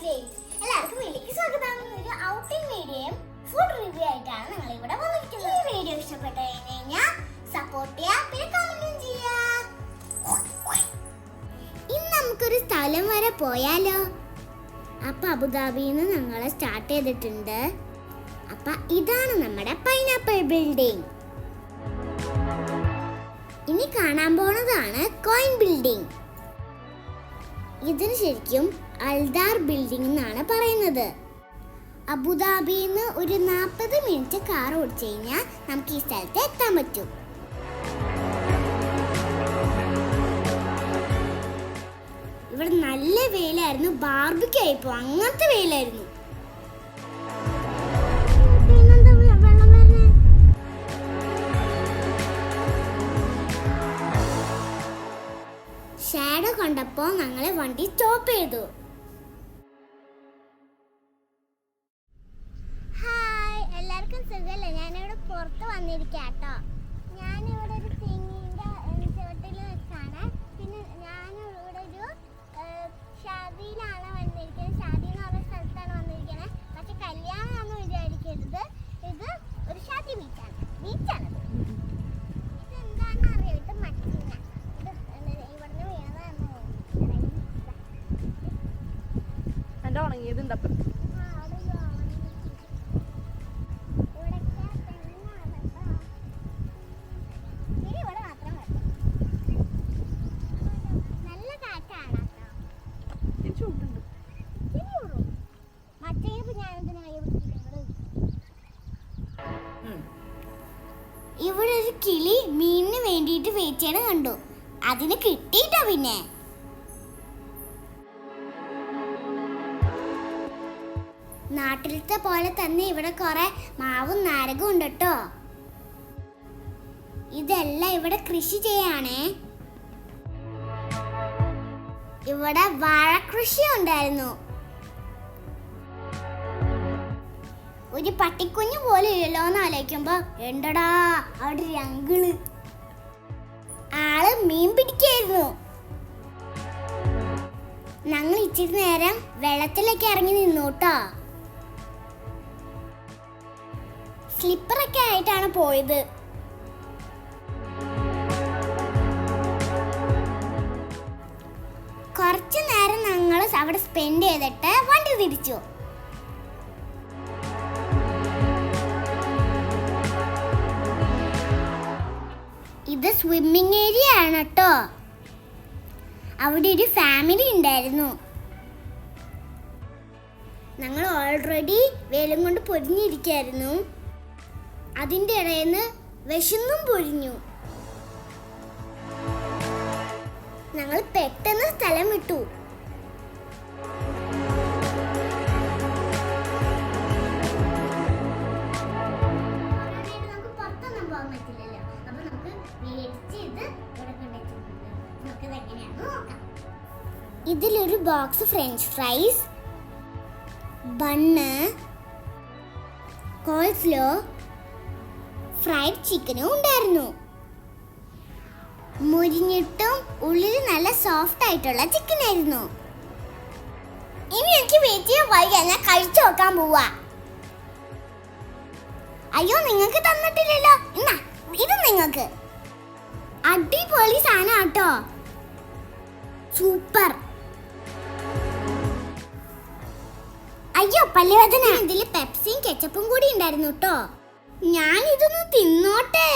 എല്ലാവർക്കും വീഡിയോയ്ക്ക് സ്വാഗതം. ഒരു ഔട്ടിംഗ് വീഡിയോയും ഫുഡ് റിവ്യൂ ആയിട്ടാണ് ഞങ്ങൾ ഇവിടെ വന്നിരിക്കുന്നത്. ഈ വീഡിയോ ഇഷ്ടപ്പെട്ടു കഴിഞ്ഞാൽ സപ്പോർട്ട് ചെയ്യുക, പിന്നെ കമന്റും ചെയ്യുക. ഇന്ന് നമുക്കൊരു സ്ഥലം വരെ പോയാലോ? അപ്പൊ അബുദാബിയിൽ നിന്ന് ഞങ്ങൾ സ്റ്റാർട്ട് ചെയ്തിട്ടുണ്ട്. അപ്പൊ ഇതാണ് നമ്മുടെ പൈനാപ്പിൾ ബിൽഡിംഗ്. ഇനി കാണാൻ പോണതാണ് കോയിൻ ബിൽഡിംഗ്. ഇതിന് ശരിക്കും അൽദാർ ബിൽഡിംഗ് എന്നാണ് പറയുന്നത്. അബുദാബിയിൽ നിന്ന് ഒരു 40 മിനിറ്റ് കാർ ഓടിച്ചു കഴിഞ്ഞാൽ നമുക്ക് ഈ സ്ഥലത്ത് എത്താൻ പറ്റും. ഇവിടെ നല്ല വെയിലായിരുന്നു, ബാർബിക്യൂ ആയിപ്പോ അങ്ങനത്തെ വെയിലായിരുന്നു. ഷാഡോ കണ്ടപ്പോൾ ഞങ്ങൾ വണ്ടി സ്റ്റോപ്പ് ചെയ്തു. ഹായ്, എല്ലാവർക്കും സുഖമല്ലേ? ഞാനിവിടെ പുറത്ത് വന്നിരിക്കാട്ടോ. ഞാനിവിടെ ഒരു തെങ്ങിൻ്റെ ചുവട്ടിൽ വെച്ചാണ്. പിന്നെ ഞാനിവിടെ ഒരു ഷാദിയിലാണ് വന്നിരിക്കുന്നത്. ഷാദി എന്ന് പറഞ്ഞ സ്ഥലത്താണ് വന്നിരിക്കുന്നത്. പക്ഷെ കല്യാണമാണെന്ന് വിചാരിക്കരുത്, ഇത് ഒരു ഷാദി ബീച്ചാണത്. ഇതെന്താണെന്ന് അറിയാം, ഇത് മറ്റീന. ഇവിടെ ഒരു കിളി മീനിന് വേണ്ടിയിട്ട് വെയിറ്റ് ചെയ്യണ കണ്ടു. അതിന് കിട്ടിയിട്ടോ. പിന്നെ നാട്ടിലത്തെ പോലെ തന്നെ ഇവിടെ കുറെ മാവും നാരകവും ഉണ്ട് കേട്ടോ. ഇതെല്ലാം ഇവിടെ കൃഷി ചെയ്യാണേ. ഇവിടെ വാഴ കൃഷി ഉണ്ടായിരുന്നു. ഒരു പട്ടിക്കുഞ്ഞു പോലെ ഇല്ലല്ലോ എന്ന് ആലോചിക്കുമ്പോ എണ്ടടാ അവിടെ ഒരു അങ്കിള്, ആള് മീൻ പിടിക്കായിരുന്നു. ഞങ്ങൾ ഇച്ചിരി നേരം വെള്ളത്തിലൊക്കെ ഇറങ്ങി നിന്നു കേട്ടോ. സ്ലിപ്പറൊക്കെ ആയിട്ടാണ് പോയത്. കുറച്ചു നേരം ഞങ്ങൾ അവിടെ സ്പെൻഡ് ചെയ്തിട്ട് വണ്ടി തിരിച്ചു. ഇത് സ്വിമ്മിങ് ഏരിയ ആണ് കേട്ടോ. അവിടെ ഒരു ഫാമിലി ഉണ്ടായിരുന്നു. ഞങ്ങൾ ഓൾറെഡി വെയിലും കൊണ്ട് പൊരിഞ്ഞിരിക്കായിരുന്നു. അതിൻ്റെ ഇടയിൽ നിന്ന് വിശന്നും പൊരിഞ്ഞു. ഞങ്ങൾ പെട്ടെന്ന് സ്ഥലം വിട്ടു. ഇതിലൊരു box French fries, bun, coleslaw, fried ചിക്കനും ഉണ്ടായിരുന്നു. മുരിഞ്ഞിട്ടും ഉള്ളിൽ നല്ല സോഫ്റ്റ് ആയിട്ടുള്ള ചിക്കൻ ആയിരുന്നു. ഇനി എനിക്ക് വെയിറ്റ് ചെയ്യാൻ വയ്യ, ഞാൻ കഴിച്ചു നോക്കാൻ പോവാ. അയ്യോ, നിങ്ങൾക്ക് തന്നിട്ടില്ലല്ലോ. എന്നാ ഇത് നിങ്ങൾക്ക്. അടിപൊളി സാധനം കേട്ടോ, സൂപ്പർ. അയ്യോ പല്ലുവേദന. ഇതില് പെപ്സിയും കെച്ചപ്പും കൂടി ഉണ്ടായിരുന്നു കേട്ടോ. ഞാൻ ഇതൊന്ന് തിന്നോട്ടെ.